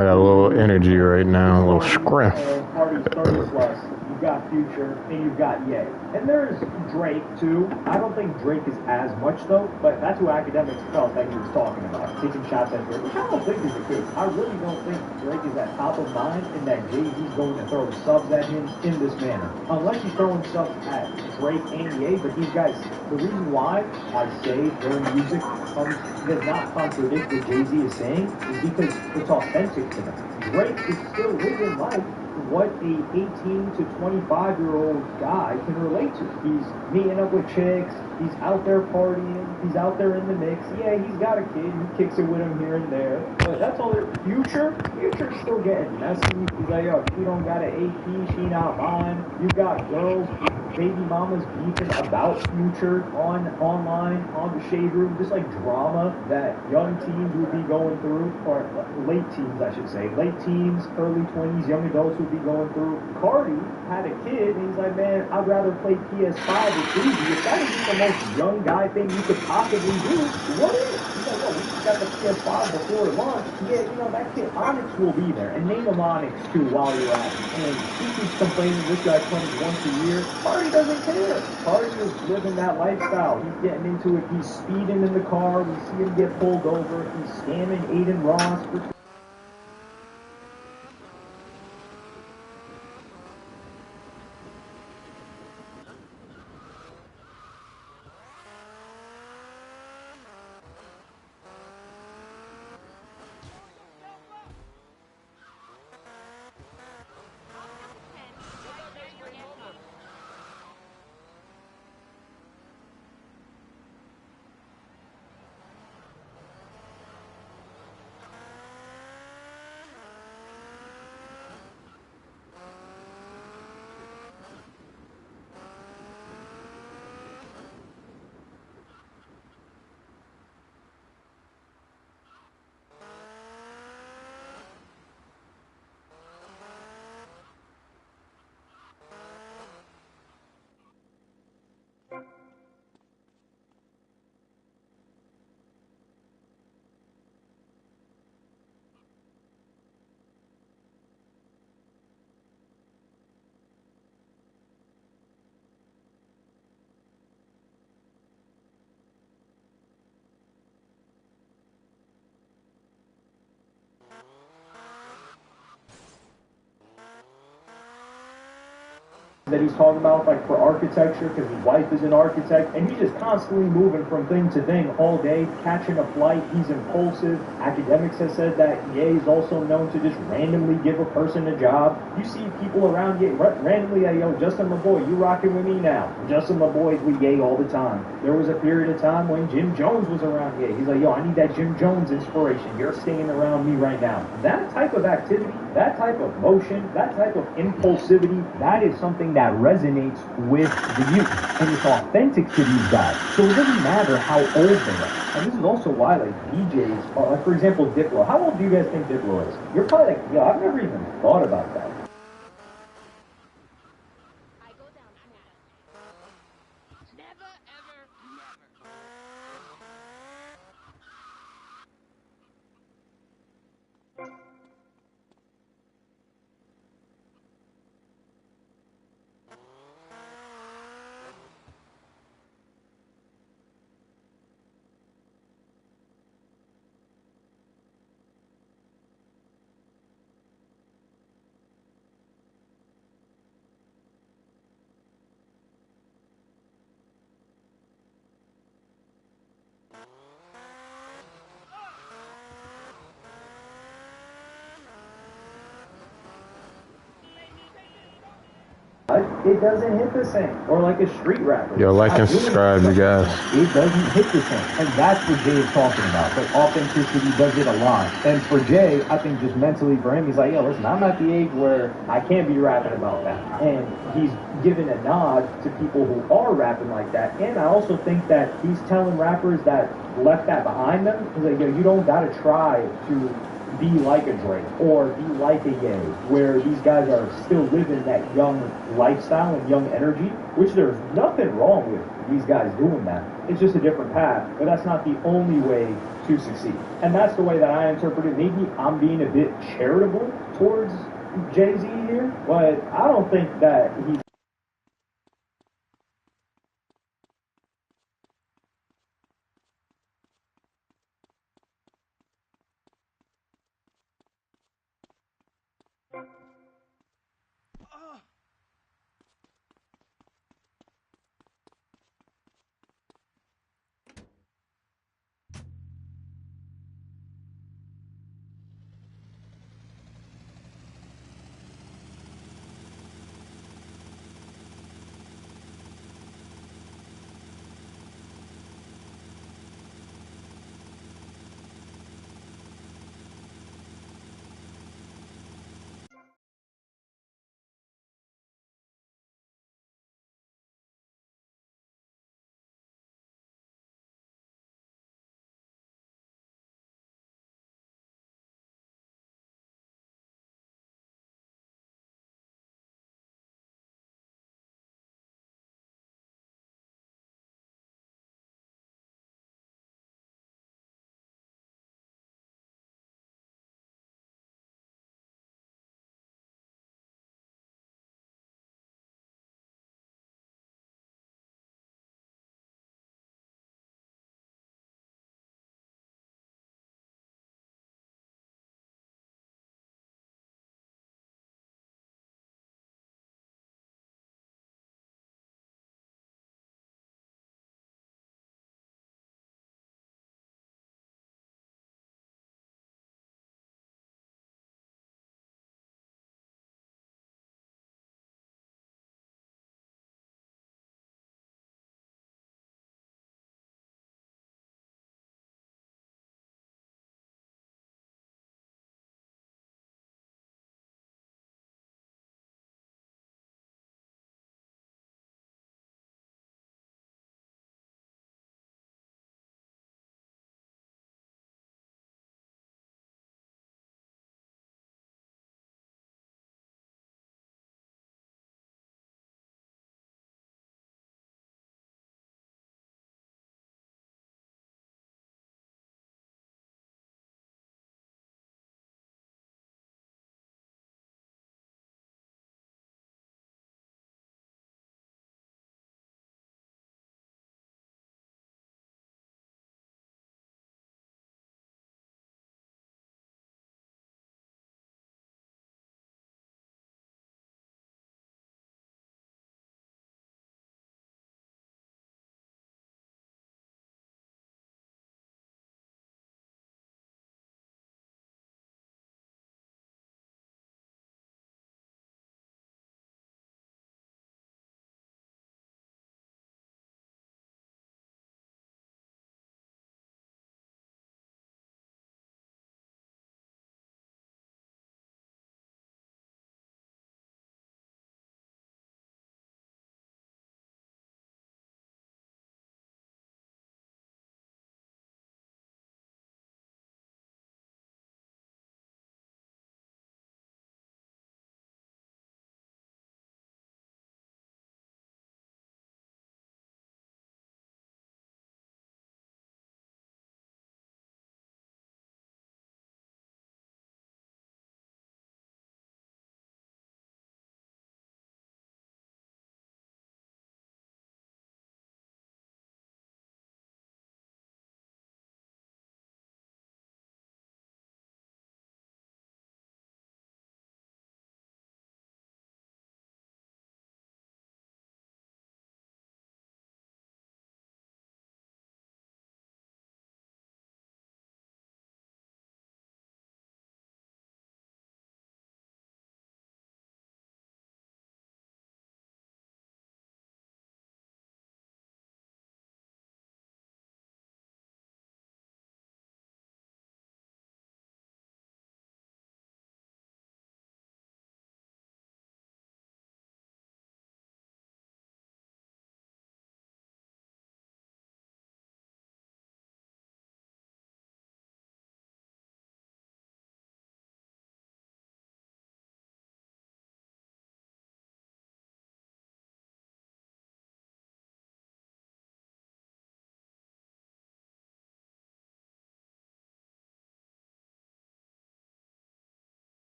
I got a little energy right now, a little scruff. Party's 30 plus. You've got Future and you've got Ye. And there's Drake too. I don't think Drake is as much though, but that's who academics felt that he was talking about, taking shots at Drake, which I don't think is the case. I really don't think Drake is at top of mind and that Jay-Z's going to throw subs at him in this manner. Unless he's throwing subs at Drake and Ye, but these guys, the reason why I say their music does not contradict what Jay-Z is saying is because it's authentic to them. Drake is still living life what a 18 to 25-year-old guy can relate to. He's meeting up with chicks, he's out there partying, he's out there in the mix. Yeah, he's got a kid, he kicks it with him here and there. But that's all there. Future's still getting messy. He's like, yo, she don't got an AP, she not mine. You got girls, baby mamas beefing about Future online, on the Shade Room, just like drama that young teens would be going through, or late teens, I should say. Late teens, early 20s, young adults would be going through. Cardi had a kid, and he's like, man, I'd rather play PS5 with Uzi. If that is the most young guy thing you could possibly do, what is it? He's like, yo, we just got the PS5 before it launched. Yeah, that kid Onyx will be there. And name him Onyx, too, while you're at it. And he keeps complaining this guy comes once a year. Cardi doesn't care. Cardi is living that lifestyle. He's getting into it. He's speeding in the car. We see him get pulled over. He's scamming Aiden Ross for that he's talking about, like for architecture, because his wife is an architect, and he's just constantly moving from thing to thing all day, catching a flight. He's impulsive. Academics have said that Ye is also known to just randomly give a person a job. You see people around Ye randomly, yo, Justin, my boy, you rocking with me now. Justin, my boy's with Ye all the time. There was a period of time when Jim Jones was around Ye. He's like, yo, I need that Jim Jones inspiration. You're staying around me right now. That type of activity, that type of motion, that type of impulsivity, that is something that resonates with the youth, and it's authentic to these guys. So it doesn't matter how old they are. And this is also why, like, DJs are, like, for example, Diplo. How old do you guys think Diplo is? You're probably like, yo, I've never even thought about that. It doesn't hit the same. Or like a street rapper. Yo, like and subscribe, you guys. It doesn't hit the same. And that's what Jay is talking about. But authenticity does it a lot. And for Jay, I think just mentally for him, he's like, yo, listen, I'm at the age where I can't be rapping about that. And he's giving a nod to people who are rapping like that. And I also think that he's telling rappers that left that behind them, he's like, yo, you don't gotta try to be like a Drake or be like a Ye, where these guys are still living that young lifestyle and young energy, which there's nothing wrong with these guys doing that. It's just a different path, but that's not the only way to to succeed. And that's the way that I interpret it. Maybe I'm being a bit charitable towards Jay-Z here, but I don't think that he's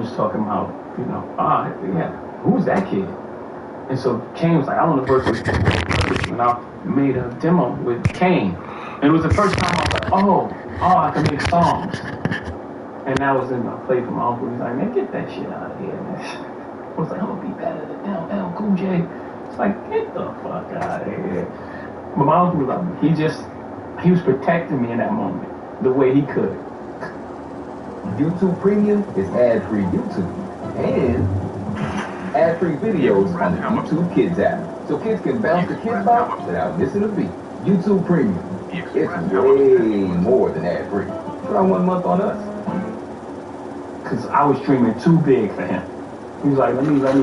was talking about, yeah, who's that kid? And so Kane was like, I want to work with you. And I made a demo with Kane. And it was the first time I was like, oh, I can make songs. And that was in I played for my uncle. He's like, man, get that shit out of here, man. I was like, I'm gonna be better than LL Cool J. It's like, get the fuck out of here. But my uncle was like, he was protecting me in that moment, the way he could. YouTube Premium is ad-free YouTube and ad-free videos on the YouTube Kids app, so kids can bounce the kids out without missing a beat. YouTube Premium, it's way more than ad-free. Try 1 month on us. Because I was dreaming too big for him. He was like, let me let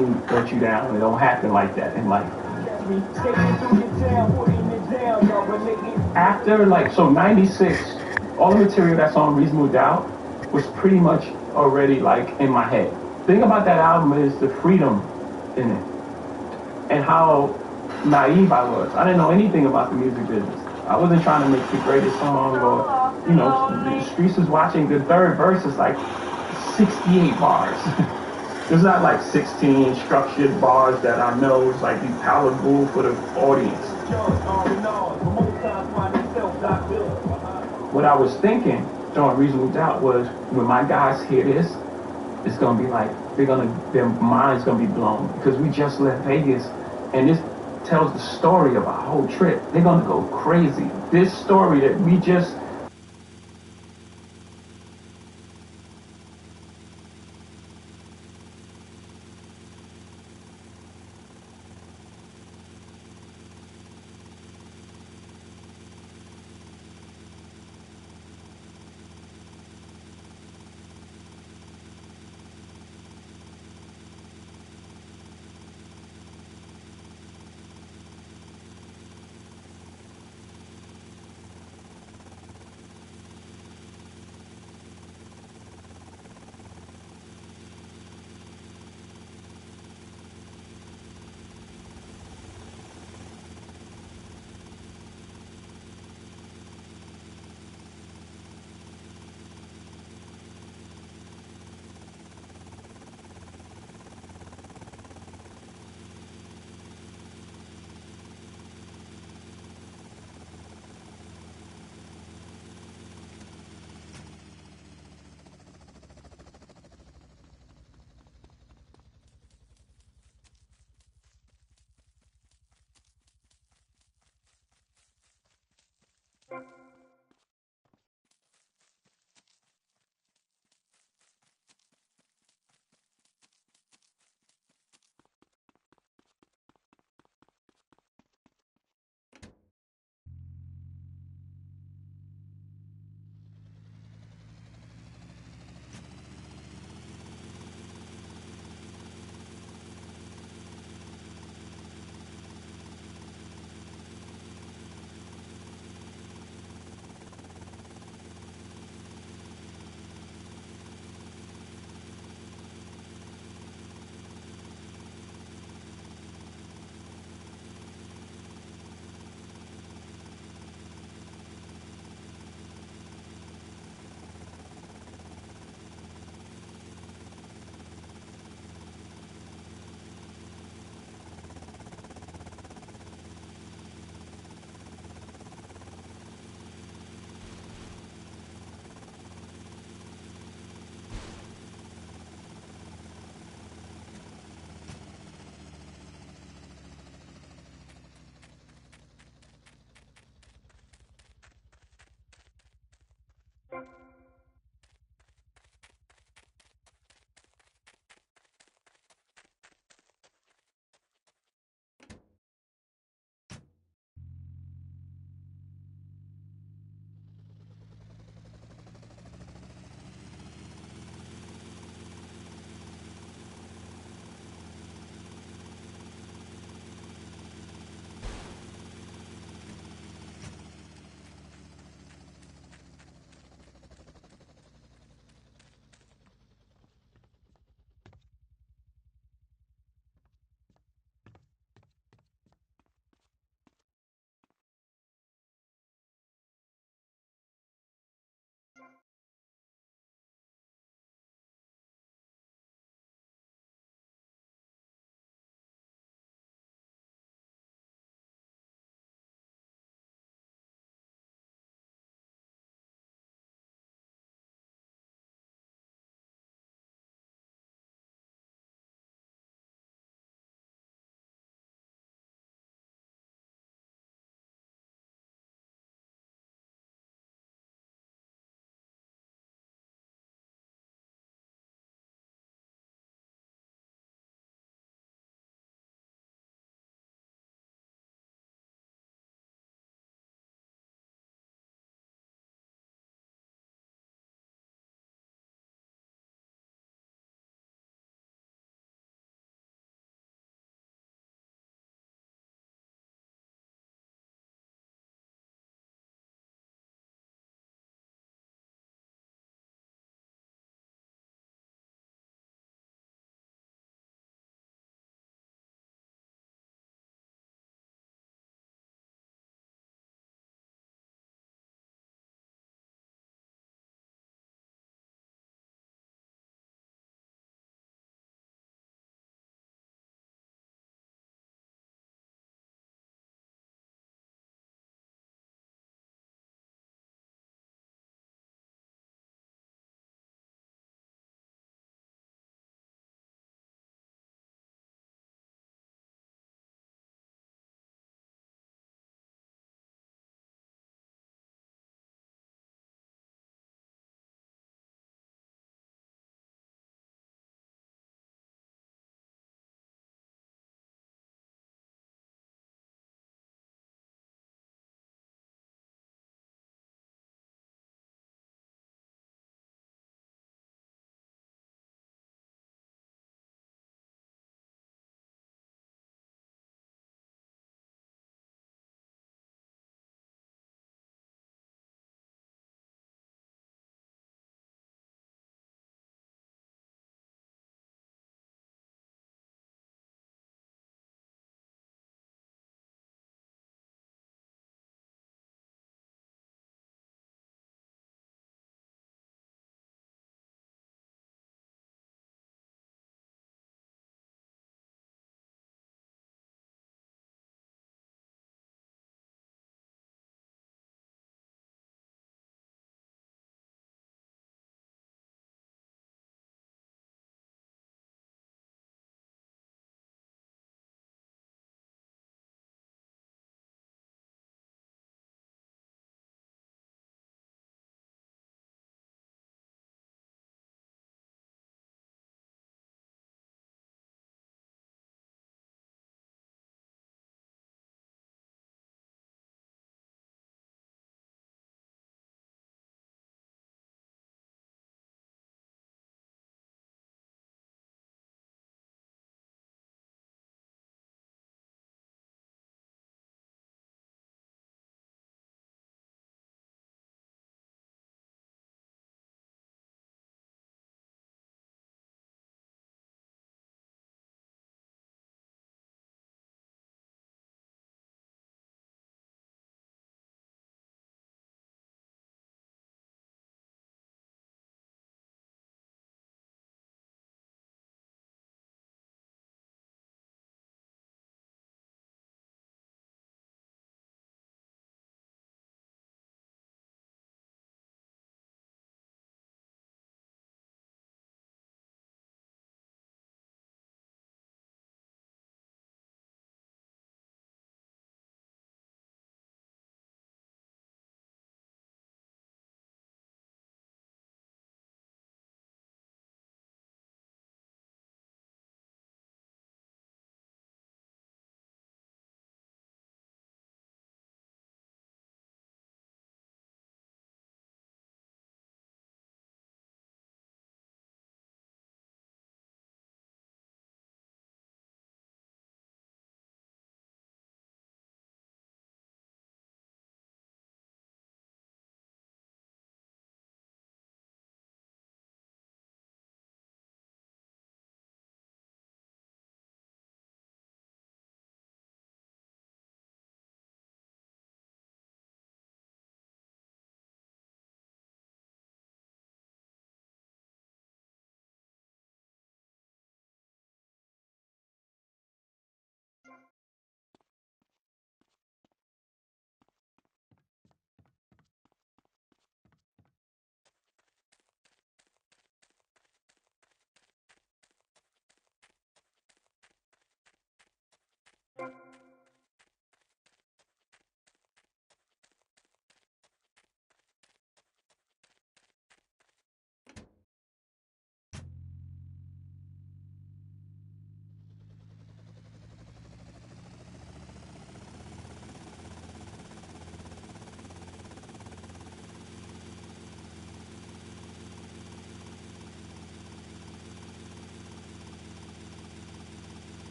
you down. It don't happen like that in life. After, 96, all the material that's on Reasonable Doubt was pretty much already, in my head. The thing about that album is the freedom in it. And how naive I was. I didn't know anything about the music business. I wasn't trying to make the greatest song or, the streets was watching. The third verse is 68 bars. There's not 16 structured bars that I know is palatable for the audience. What I was thinking during Reasonable Doubt was when my guys hear this, it's gonna be their mind's gonna be blown because we just left Vegas and this tells the story of our whole trip. They're gonna go crazy. This story that we just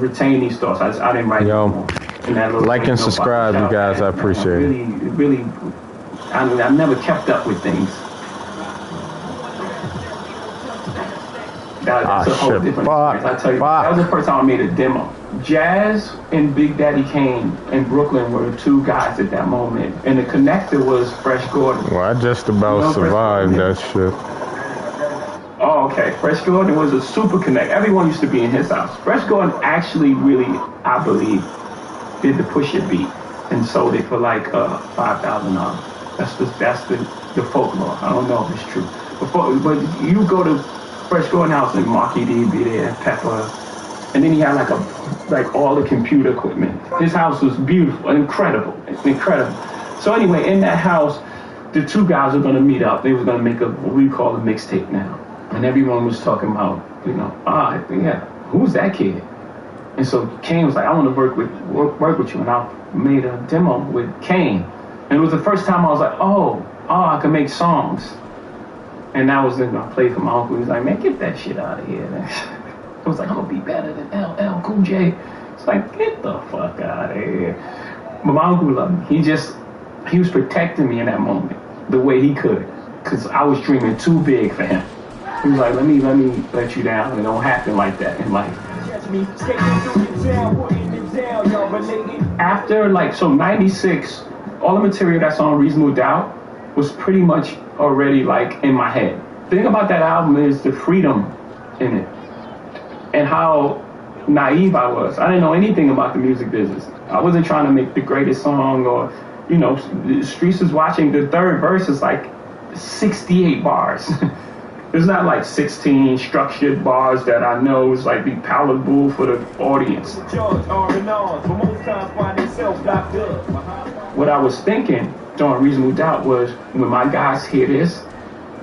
retain these thoughts. I didn't write Yo, them in that little like and subscribe, you guys. I appreciate it. Really, I never kept up with things. That's a whole different experience. I tell you, that was the first time I made a demo. Jazz and Big Daddy Kane in Brooklyn were the two guys at that moment, and the connector was Fresh Gordon. Well, I just about survived that shit. Oh, okay. Fresh Gordon was a super connect. Everyone used to be in his house. Fresh Gordon actually really, I believe, did the Push It beat and sold it for like $5,000. That's the folklore. I don't know if it's true. But you go to Fresh Gordon house and Marky D be there, Pepper, and then he had like all the computer equipment. His house was beautiful, incredible. So anyway, in that house, the two guys were gonna meet up. They was gonna make what we call a mixtape now. And everyone was talking about, who's that kid? And so Kane was like, I want to work with you. And I made a demo with Kane. And it was the first time I was like, oh, I can make songs. And that was then I played for my uncle. He was like, man, get that shit out of here. I was like, I'm going to be better than LL Cool J. It's like, get the fuck out of here. But my uncle loved me. He was protecting me in that moment the way he could. Because I was dreaming too big for him. He was like, let me let you down. It don't happen like that in life. After 96, all the material that's on Reasonable Doubt was pretty much already like in my head. The thing about that album is the freedom in it and how naive I was. I didn't know anything about the music business. I wasn't trying to make the greatest song or, the Streets is watching. The third verse is like 68 bars. It's not like 16 structured bars that I know is like be palatable for the audience. What I was thinking during Reasonable Doubt was when my guys hear this,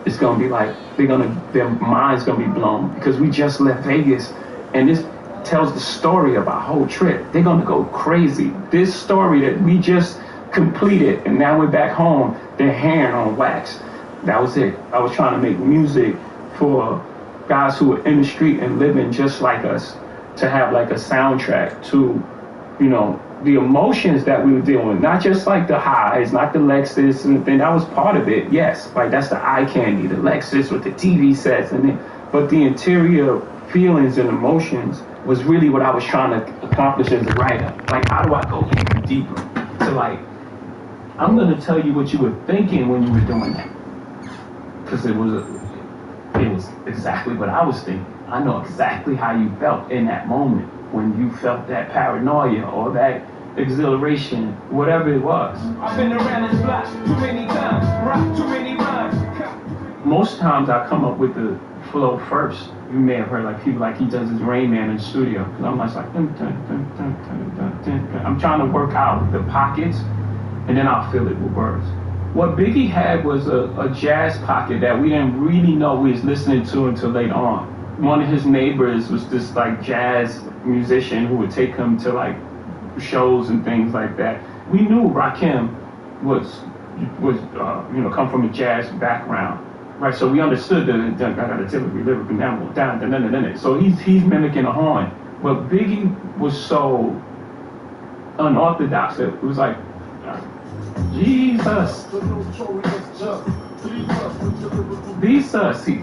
it's gonna be like their minds gonna be blown because we just left Vegas and this tells the story of our whole trip. They're gonna go crazy. This story that we just completed and now we're back home, they're hearing on wax. That was it. I was trying to make music for guys who were in the street and living just like us to have like a soundtrack to, the emotions that we were dealing with. Not just like the highs, not the Lexus and thing. That was part of it, yes. Like that's the eye candy, the Lexus with the TV sets and it. But the interior feelings and emotions was really what I was trying to accomplish as a writer. Like how do I go even deeper to like, I'm gonna tell you what you were thinking when you were doing that. Because it was exactly what I was thinking. I know exactly how you felt in that moment when you felt that paranoia or that exhilaration, whatever it was. I've been around this block too many times, rock too many rhymes. Most times I come up with the flow first. You may have heard like people like he does his Rain Man in the studio. Cause I'm just like, dun, dun, dun, dun, dun, dun, dun, dun. I'm trying to work out the pockets and then I'll fill it with words. What Biggie had was a jazz pocket that we didn't really know we was listening to until later on. One of his neighbors was this like jazz musician who would take him to like shows and things like that. We knew Rakim was come from a jazz background, right? So we understood that I got a typically lyrical down. So he's mimicking a horn, but Biggie was so unorthodox that it was like. Jesus.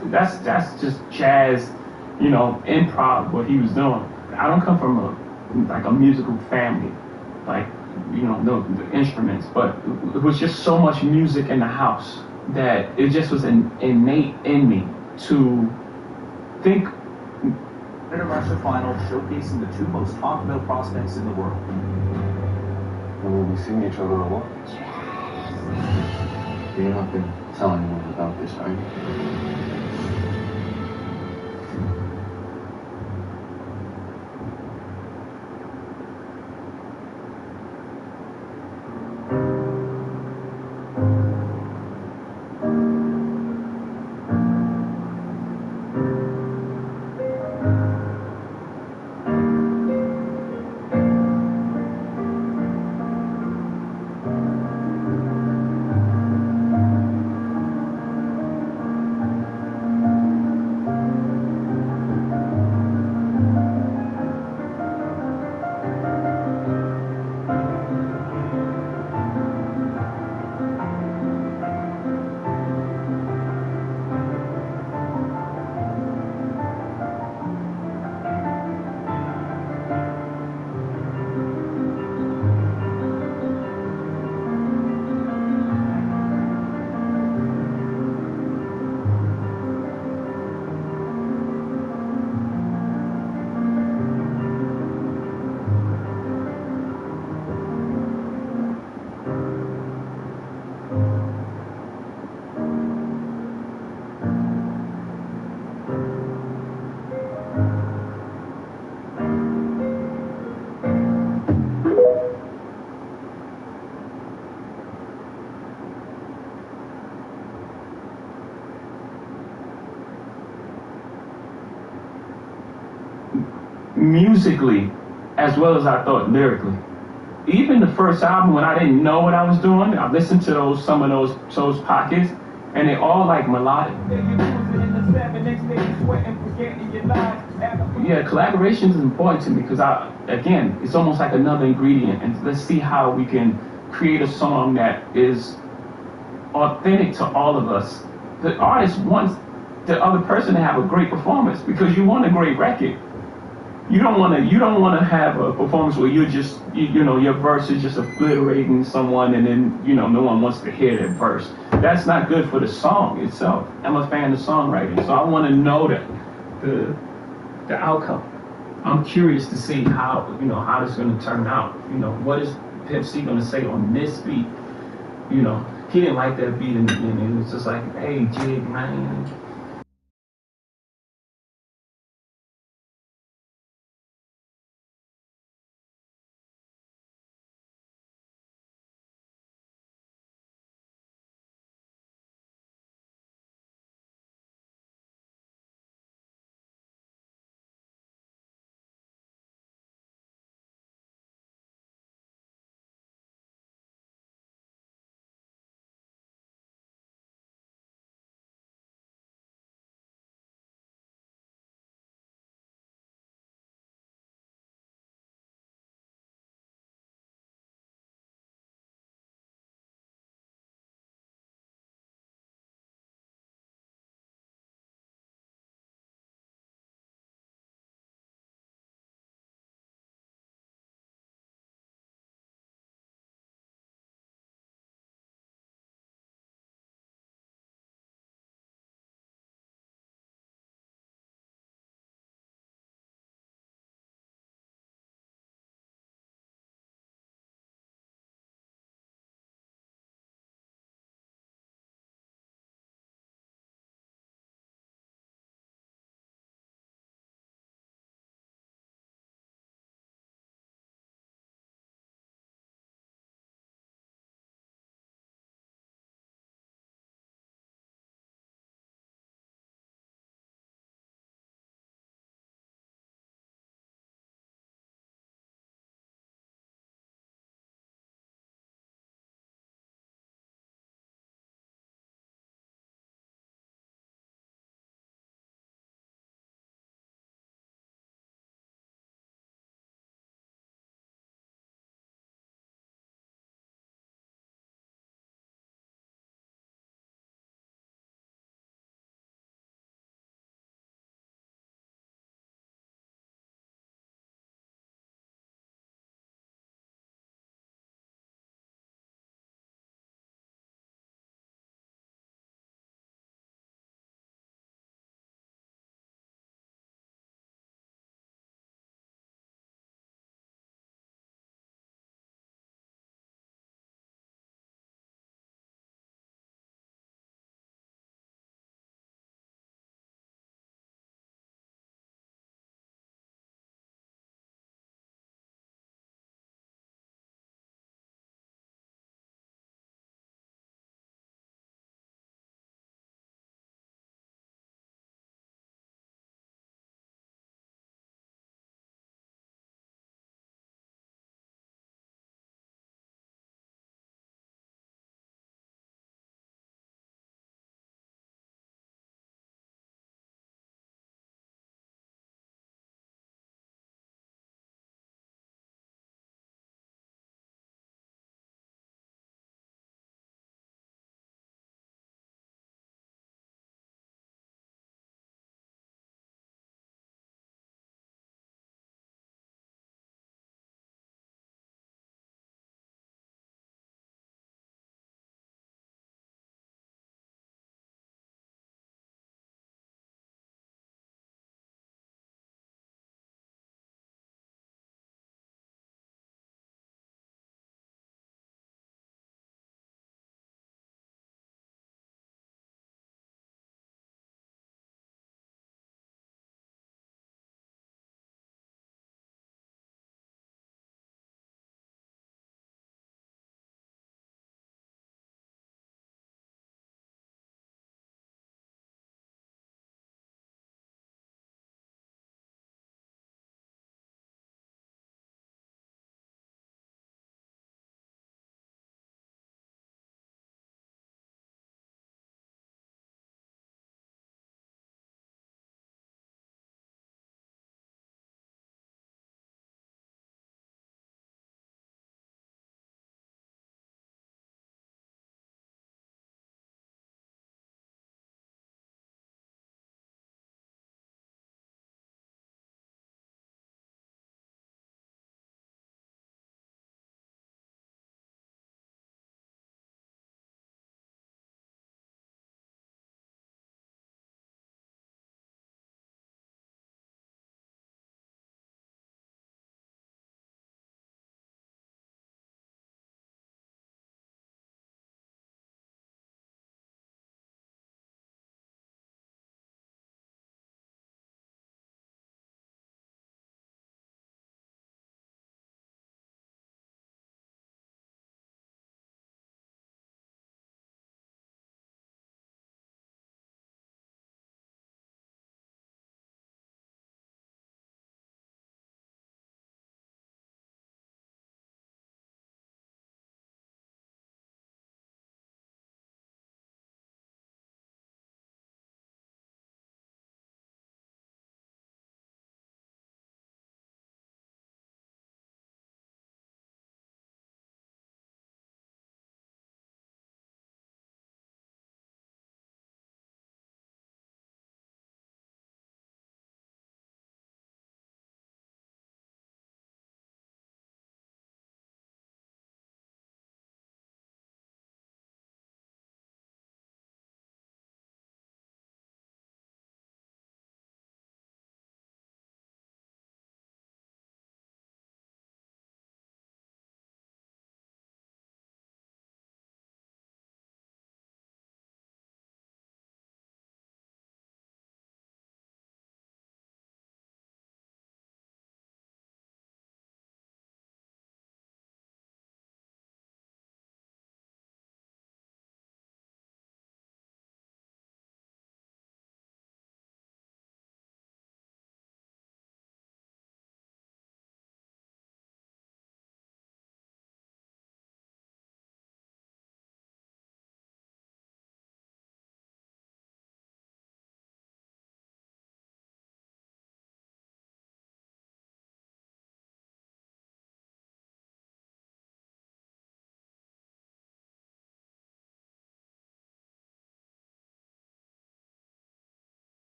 That's just jazz, improv, what he was doing. I don't come from a musical family, like, the instruments, but it was just so much music in the house that it just was innate in me to think. International final showcasing the two most talked about prospects in the world. We'll be seeing each other a lot. You're not going to tell anyone about this, are you? musically as well as I thought lyrically. Even the first album, when I didn't know what I was doing, I listened to some of those pockets, and they all like melodic. Yeah, collaboration is important to me because again, it's almost like another ingredient, and let's see how we can create a song that is authentic to all of us. The artist wants the other person to have a great performance because you want a great record. You don't want to have a performance where you're just your verse is just obliterating someone and then no one wants to hear that verse. That's not good for the song itself. I'm a fan of songwriting, so I want to know that the outcome. I'm curious to see how how it's going to turn out. What is Pimp C going to say on this beat? He didn't like that beat in the beginning. It was just like, hey, Jig, man.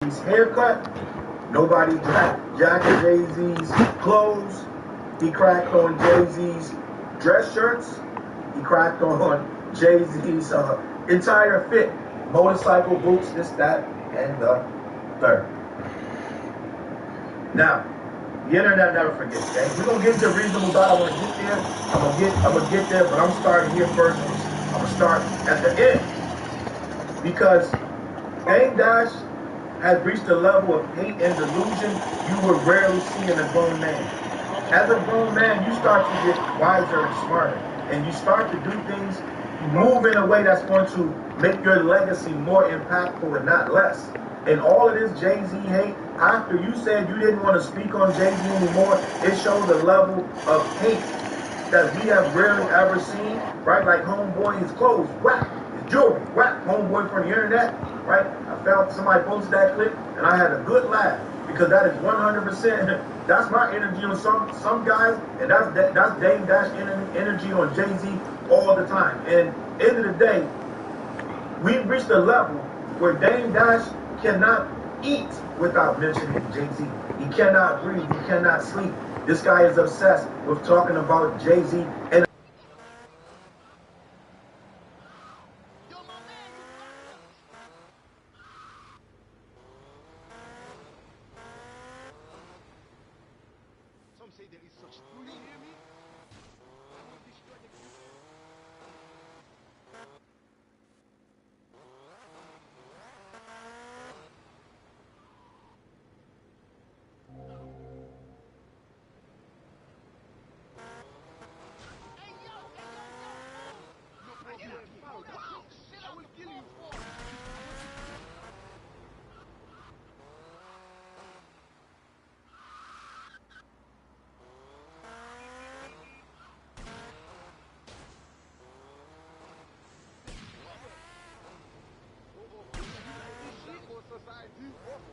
Jay-Z's haircut. Nobody jacket Jay-Z's clothes. He cracked on Jay-Z's dress shirts. He cracked on Jay-Z's entire fit. Motorcycle boots, this, that, and the third. Now, the internet never forgets, gang. We're gonna get to a reasonable doubt. I wanna get there. I'm gonna get there, but I'm starting here first. I'm gonna start at the end. Because Dame Dash has reached a level of hate and delusion you would rarely see in a grown man. As a grown man, you start to get wiser and smarter, and you start to do things, move in a way that's going to make your legacy more impactful and not less. And all of this Jay-Z hate, after you said you didn't want to speak on Jay-Z anymore, it shows a level of hate that we have rarely ever seen, right? Like homeboy, his clothes, whack, his jewelry, whack, homeboy from the internet, right? I felt somebody posted that clip, and I had a good laugh, because that is 100%, that's my energy on some guys, and that's Dame Dash energy on Jay-Z all the time. And end of the day, we've reached a level where Dame Dash cannot eat without mentioning Jay-Z. He cannot breathe. He cannot sleep. This guy is obsessed with talking about Jay-Z. And some say there is such. Do you hear me? I will destroy the future. I will kill you.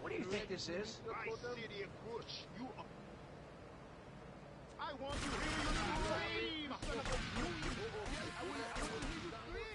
What do you think this is? I city approach. You are. I want to hear you scream, son of a I will hear you scream.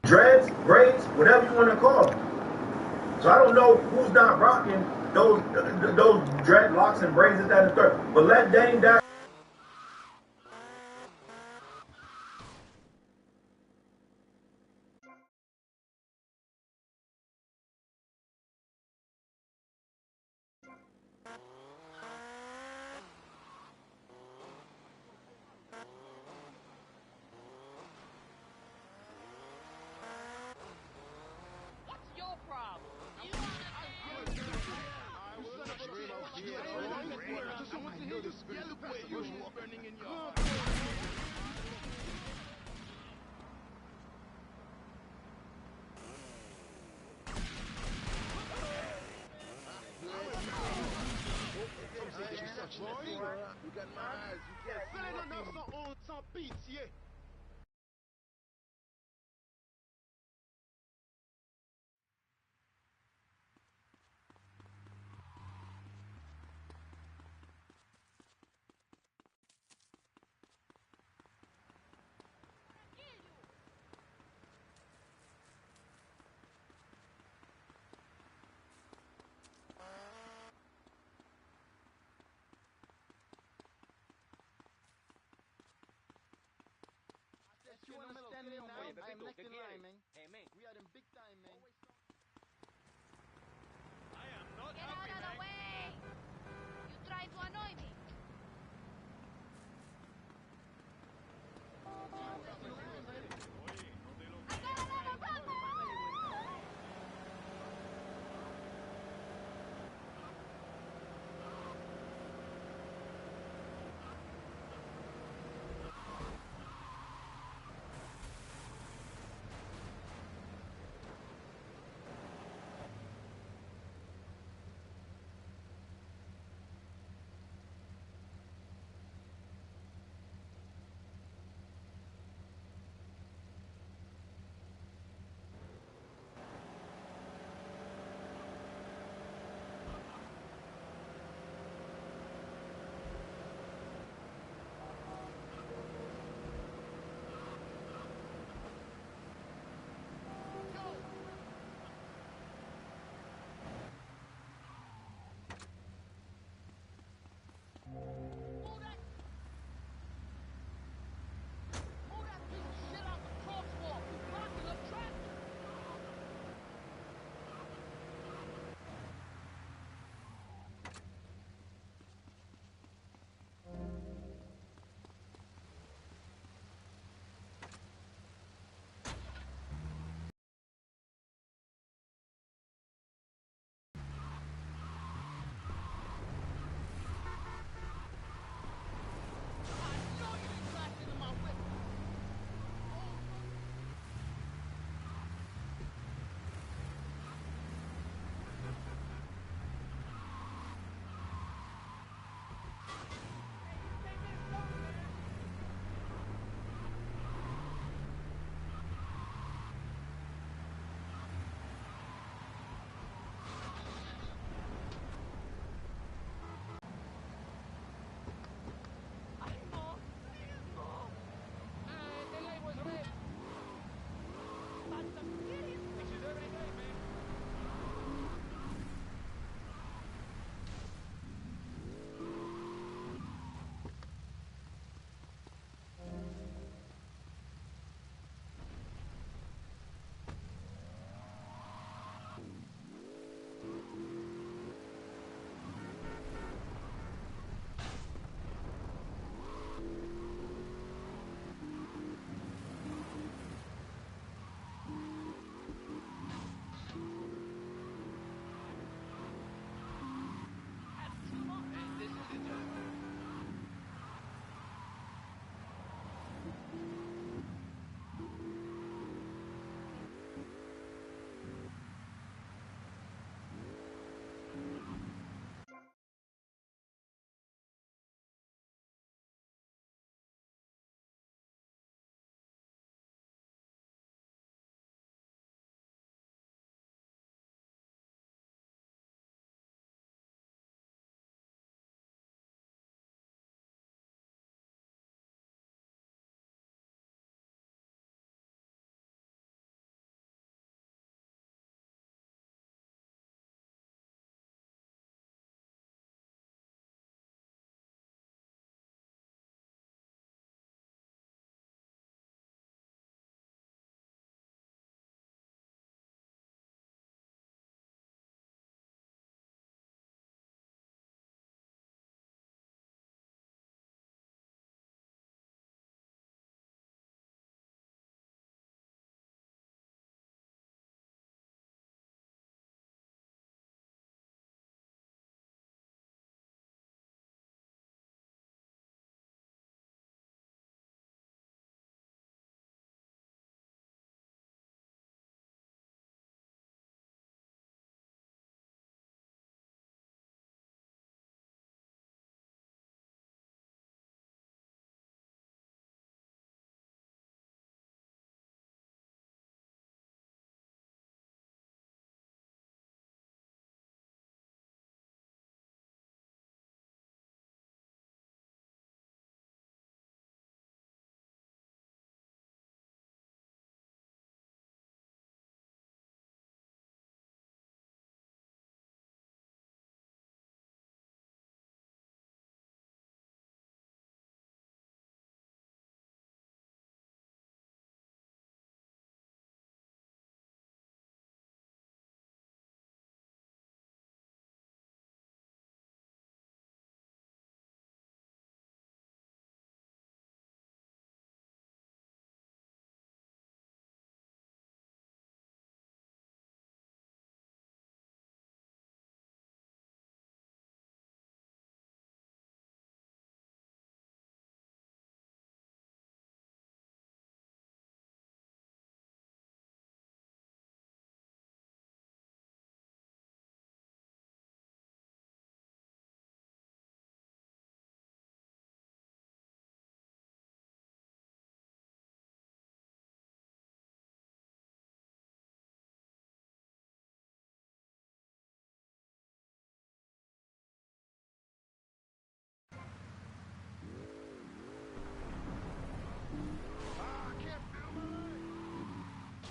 dreads, braids, whatever you want to call them. So I don't know who's not rocking those dreadlocks and braids and that and the third. But let Dame Dash. You got my eyes. You can't see nothing. Sans pitié. You understand me now? I am next in line, man. Hey, man. We are them big time, man. I am not Get happy, out of the man. way! You trying to annoy me?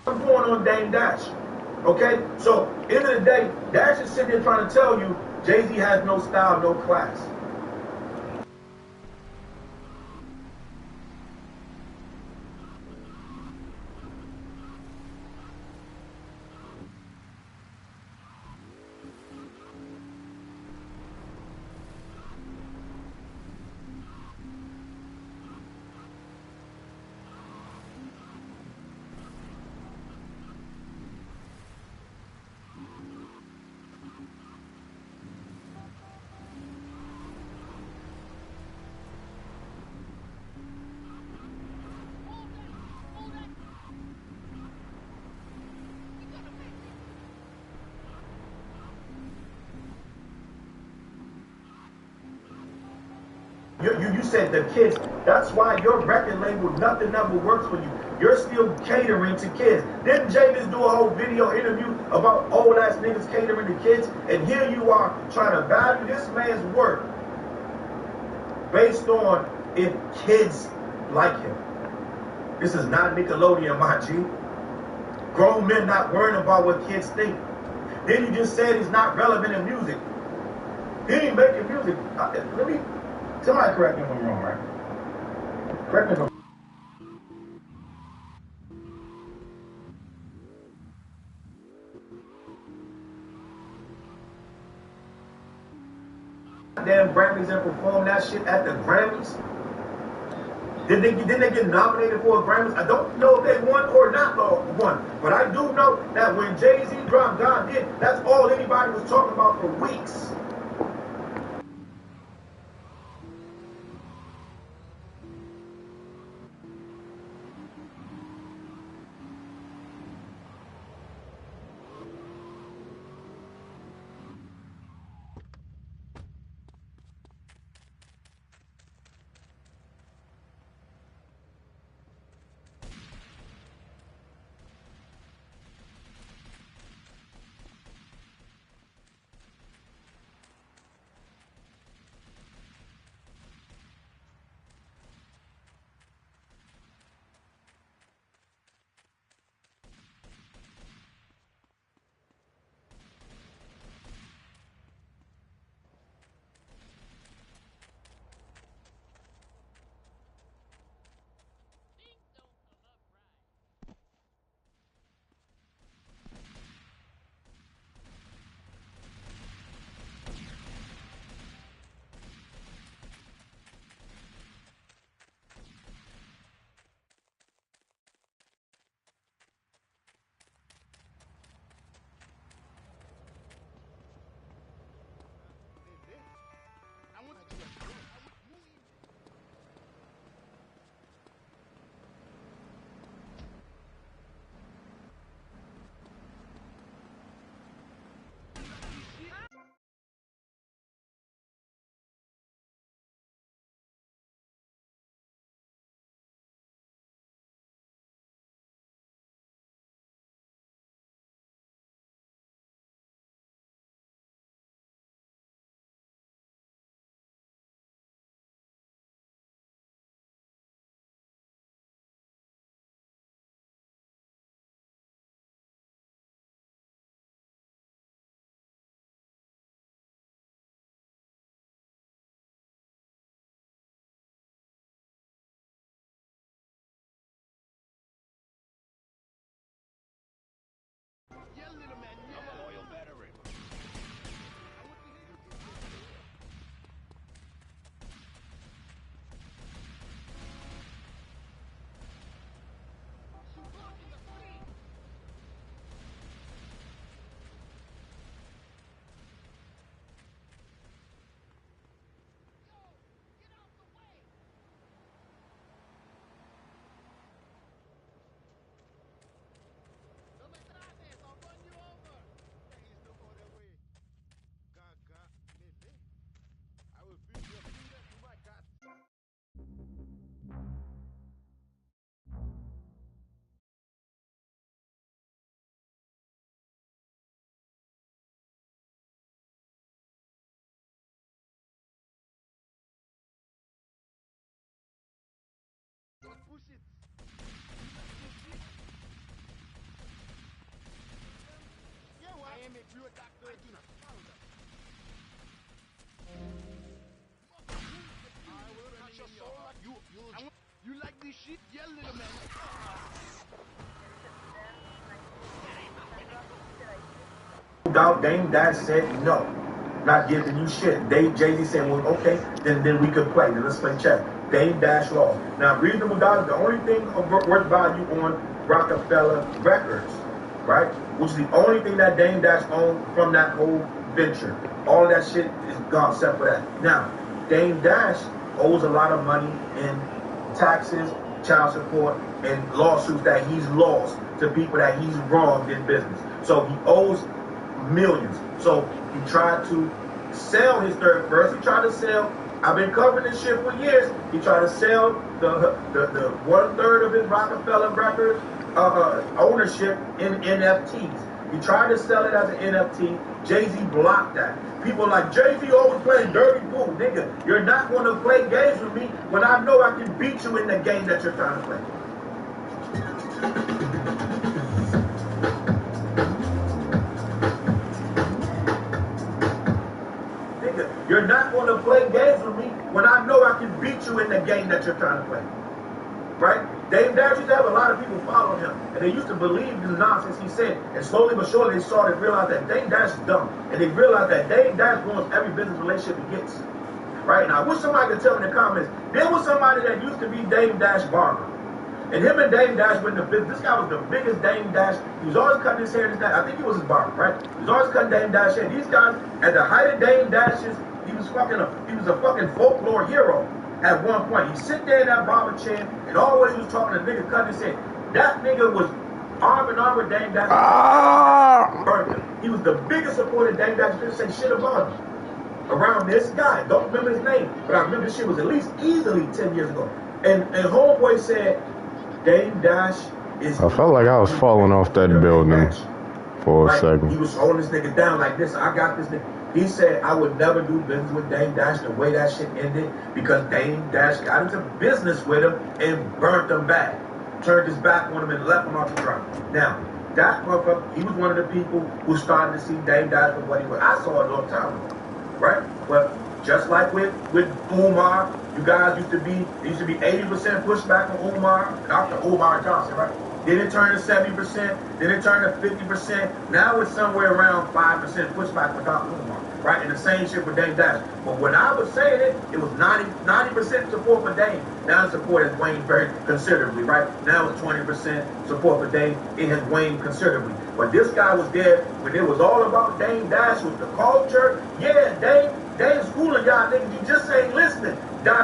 I'm going on Dame Dash. Okay? So, end of the day, Dash is sitting there trying to tell you Jay-Z has no style, no class. You said the kids. That's why your record label, nothing ever works for you. You're still catering to kids. Didn't James do a whole video interview about old ass niggas catering to kids? And here you are trying to value this man's work based on if kids like him. This is not Nickelodeon, my G. Grown men not worrying about what kids think. Then you just said he's not relevant in music. He ain't making music. Let me. Somebody correct me if I'm wrong, right? Correct me if I'm damn Grammys and perform that shit at the Grammys. Did they get nominated for a Grammys? I don't know if they won or not won. But I do know that when Jay-Z dropped God Did, that's all anybody was talking about for weeks. Yeah, little man, yeah. I'm a loyal veteran. No me trabes, I'll run you over. pure doctor, do not follow that. I will cut your soul like you like this shit? Yeah, little man. Doubt Dame Dash said no, not giving you shit. Jay-Z said, well, okay, then we could play. Then let's play chess. Dame Dash lost. Now, reasonable doubt is the only thing of worth value on Rockefeller Records, right? Which is the only thing that Dame Dash owned from that whole venture. All of that shit is gone except for that. Now, Dame Dash owes a lot of money in taxes, child support, and lawsuits that he's lost to people that he's wronged in business. So he owes millions. So he tried to sell his third. First, he tried to sell. I've been covering this shit for years. He tried to sell the 1/3 of his Rockefeller Records ownership in NFTs. He tried to sell it as an NFT. Jay-Z blocked that. People like, Jay-Z always playing dirty pool. Nigga, you're not going to play games with me when I know I can beat you in the game that you're trying to play. Nigga, you're not going to play games with me when I know I can beat you in the game that you're trying to play. Right? Dame Dash used to have a lot of people following him, and they used to believe the nonsense he said. And slowly but surely, they started to realize that Dame Dash is dumb, and they realized that Dame Dash ruins every business relationship he gets. Right? Now, I wish somebody could tell me in the comments. There was somebody that used to be Dame Dash barber, and him and Dame Dash went into business. This guy was the biggest Dame Dash. He was always cutting his hair. I think he was his barber, right? He was always cutting Dame Dash hair. These guys, at the height of Dame Dash's, he was a fucking folklore hero. At one point, he sit there in that barber chair, and always he was talking to the nigga cutting his hair. That nigga was arm in arm with Dame Dash. He was the biggest supporter of Dame Dash. Didn't say shit about him. Around this guy, don't remember his name, but I remember this shit was at least easily 10 years ago. And homeboy said, Dame Dash is. I felt like I was falling off that building for a second. He was holding this nigga down like this. I got this nigga. He said, I would never do business with Dame Dash the way that shit ended because Dame Dash got into business with him and burnt him back. Turned his back on him and left him out to dry. Now, that motherfucker, he was one of the people who started to see Dame Dash for what he was. I saw it a long time ago, right? But just like with Umar, you guys used to be 80% pushback on Umar, Dr. Umar Johnson, right? Then it turned to 70%, then it turned to 50%. Now it's somewhere around 5% pushback for Dr. Umar, right? And the same shit with Dame Dash. But when I was saying it was 90% support for Dame. Now the support has waned very considerably, right? Now it's 20% support for Dame. It has waned considerably. But this guy was there when it was all about Dame Dash with the culture. Yeah, Dame's schooling y'all niggas. You just ain't listening. This,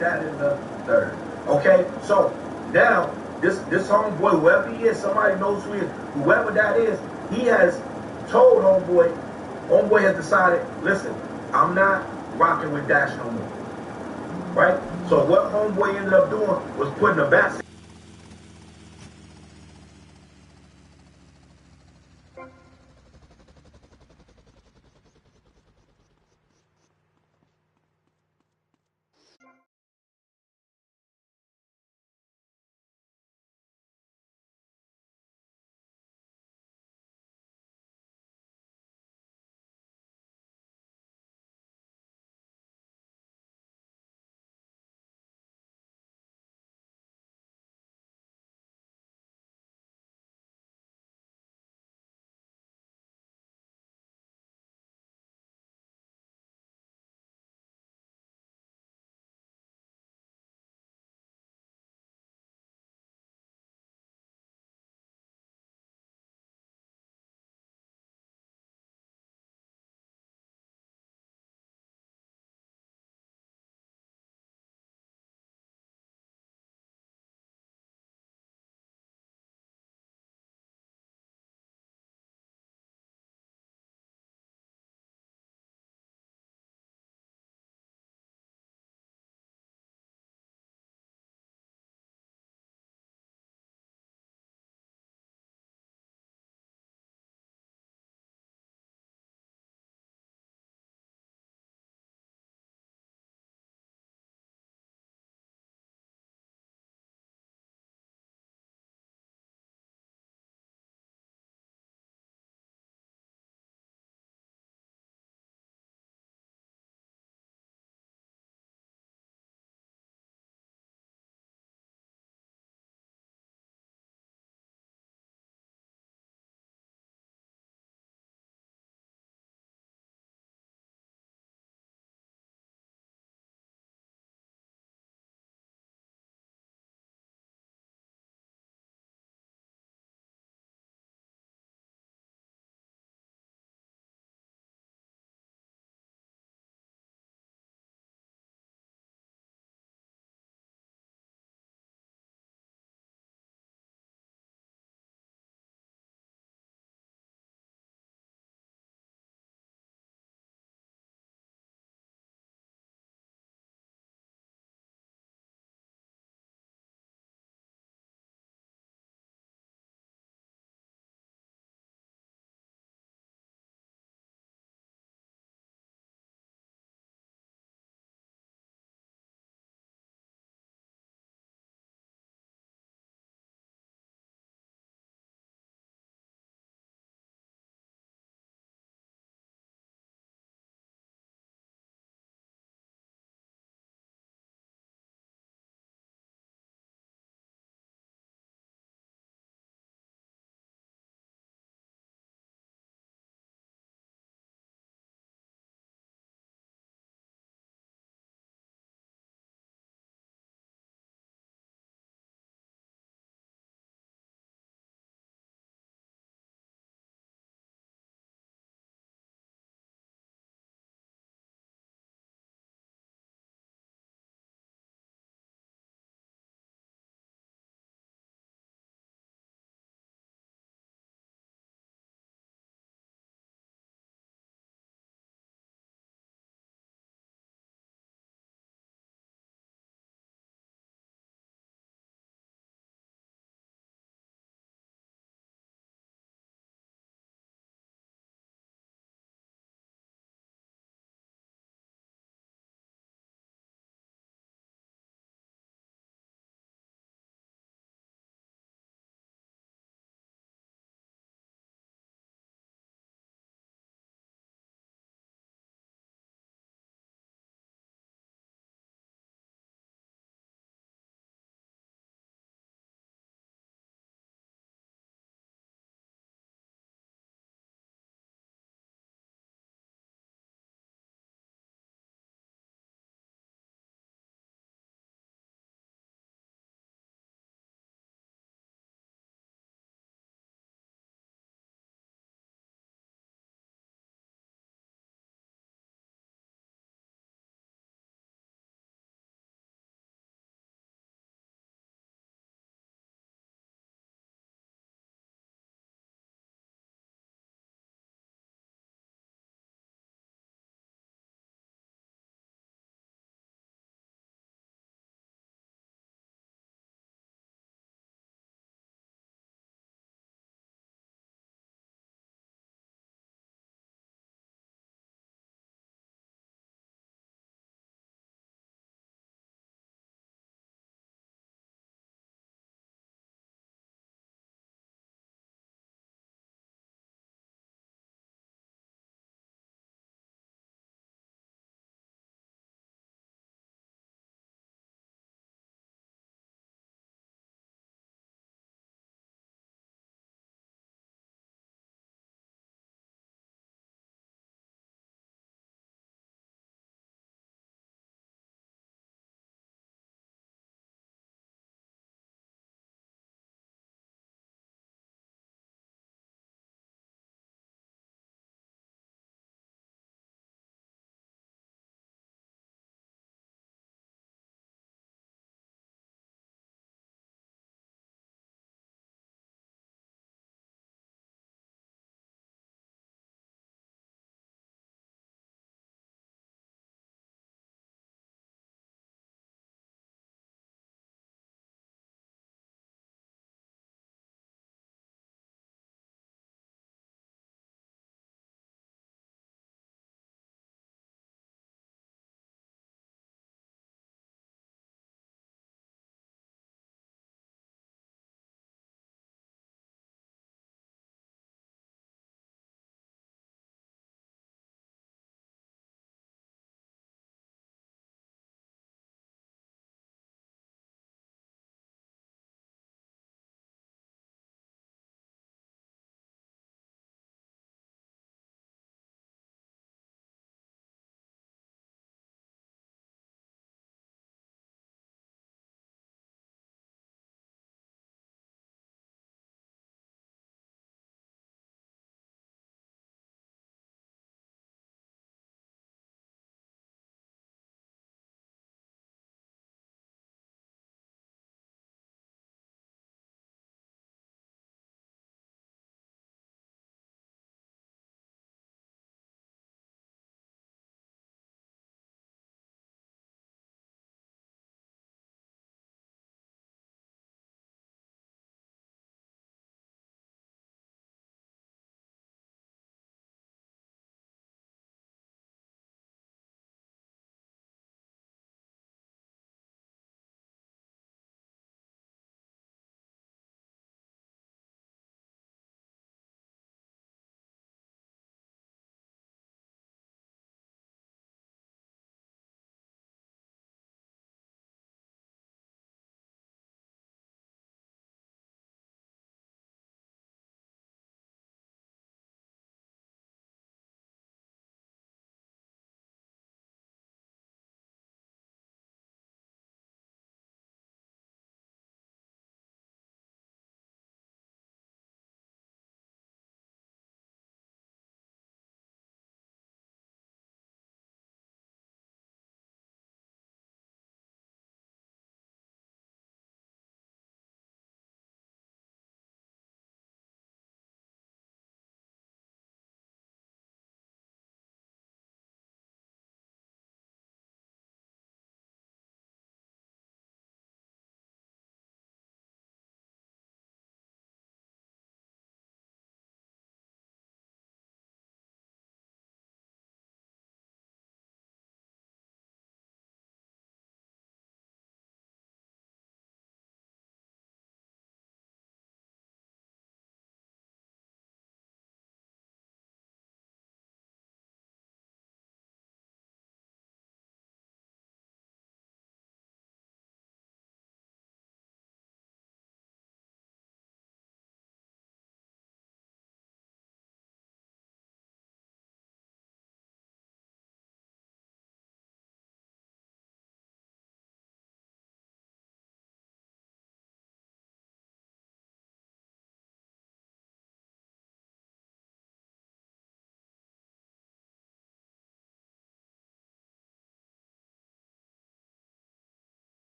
that, and the third. Okay? So now this homeboy, whoever he is, somebody knows who he is, whoever that is, he has told homeboy has decided, listen, I'm not rocking with Dash no more. Right? So what homeboy ended up doing was putting a bat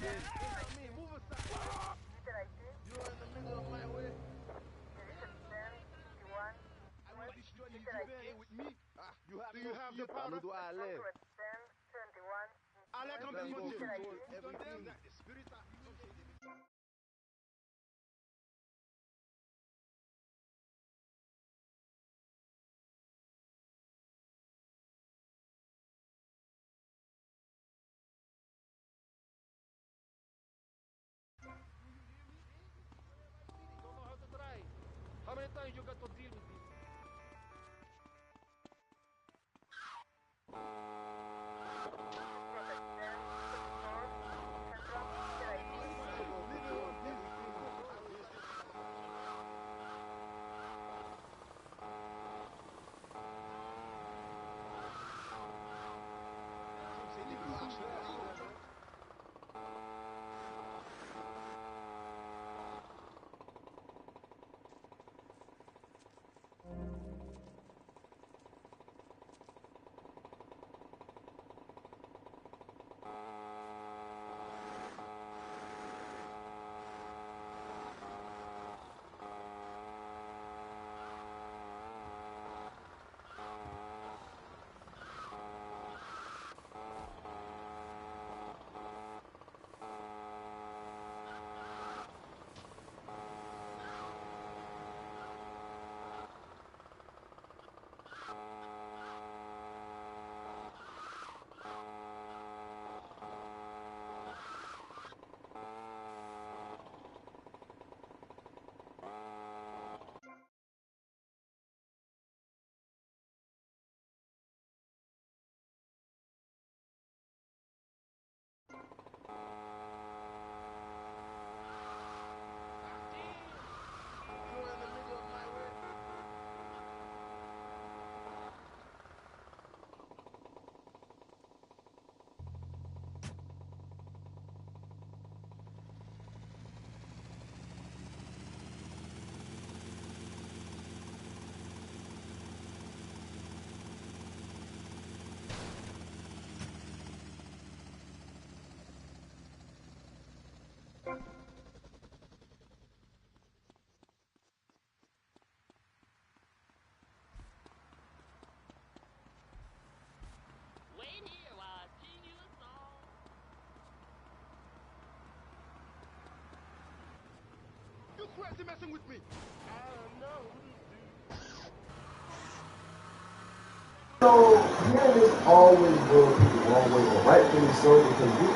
Move aside. You're in the middle of my way. I will destroy you. You bear with me. Do you have the powder? Allez, comme tu dis, everything that the spirit of don't know how to try. How many times you got to deal with this? Wait here while I sing you a song. You crazy messing with me? I don't know. So, hearing this always goes the wrong way, but rightfully so, because we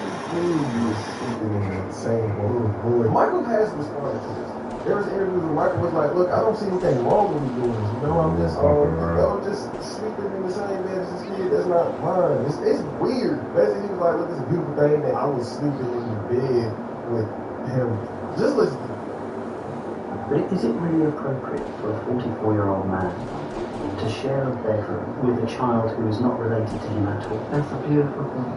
knew you were sleeping in the same room. Michael has responded to this. There was an interview where Michael was like, look, I don't see anything wrong with me doing this. You know, I'm just sleeping in the same bed as this kid. That's not mine. It's weird. Basically, he was like, look, it's a beautiful thing that I was sleeping in the bed with him. Just listen. But is it really appropriate for a 44-year-old man to share a bedroom with a child who is not related to him at all? That's a beautiful thing.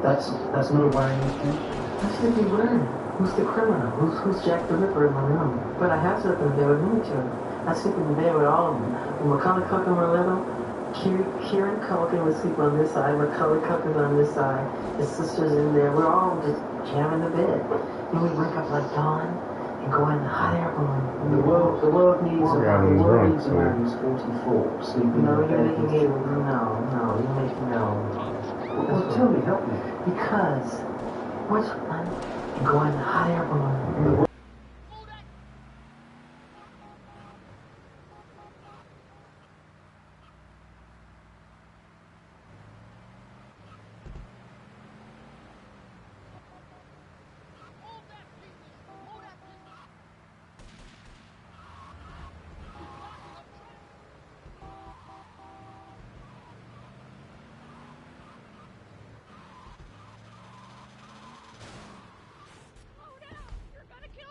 That's not a worrying thing. I should be worried. Who's the criminal? Who's Jack the Ripper in my room? But I have slept in the bed with many children. I sleep in the bed with all of them. When Macaulay Culkin were little, Kieran Culkin would sleep on this side, Macaulay Culkin's on this side, his sister's in there. We're all just jamming the bed. Then we wake up like dawn and go in the hot air balloon. The world needs a man who's 44 sleeping in the bed. You're making Well, tell me, help me. Because what's fun? And go in the hot air balloon. Slow down! You're gonna kill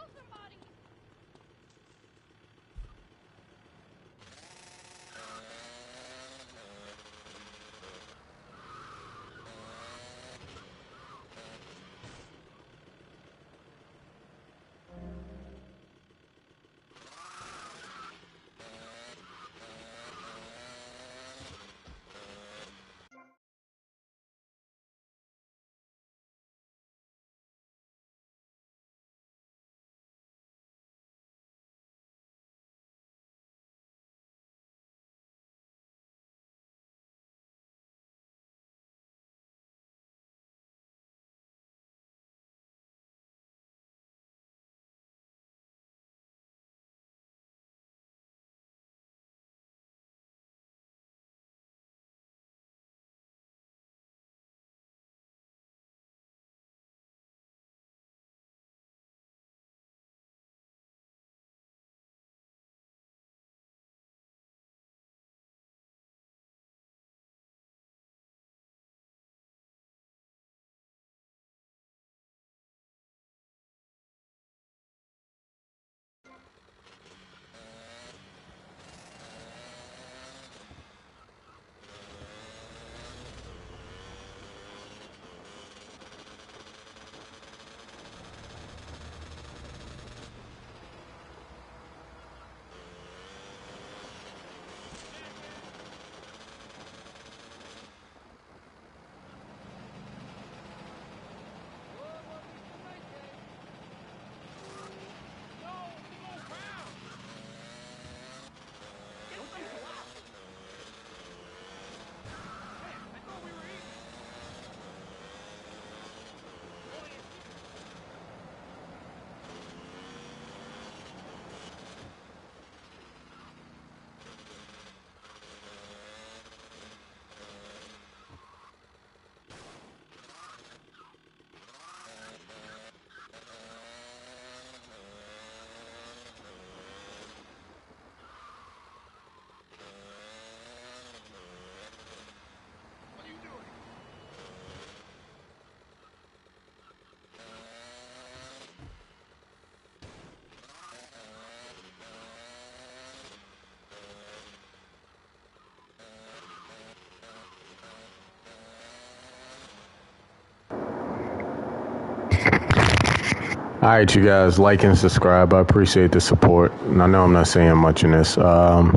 Alright, you guys, like and subscribe. I appreciate the support. And I know I'm not saying much in this. I'm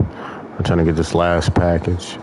trying to get this last package.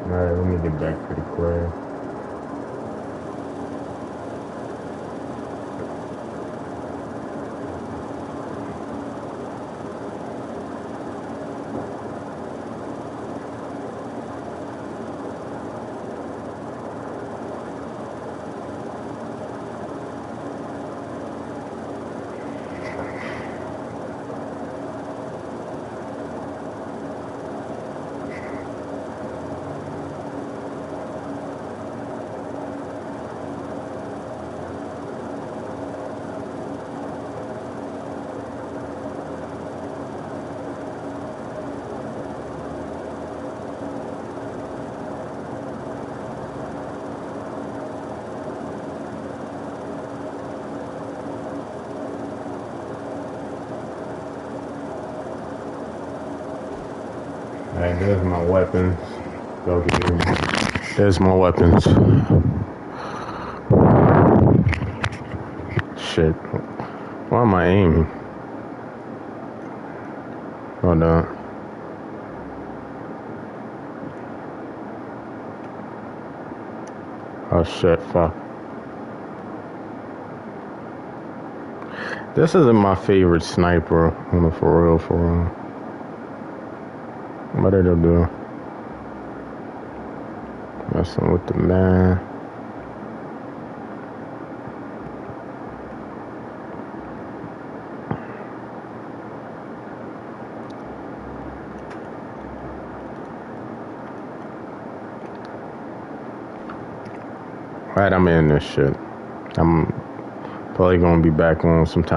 Alright, let me get back to the crib. Alright, there's my weapons. There's my weapons. Shit. Why am I aiming? Hold on. Oh shit, fuck. This isn't my favorite sniper. For real, for real. What did it do? Messing with the man. Alright, I'm in this shit. I'm probably gonna be back on sometime.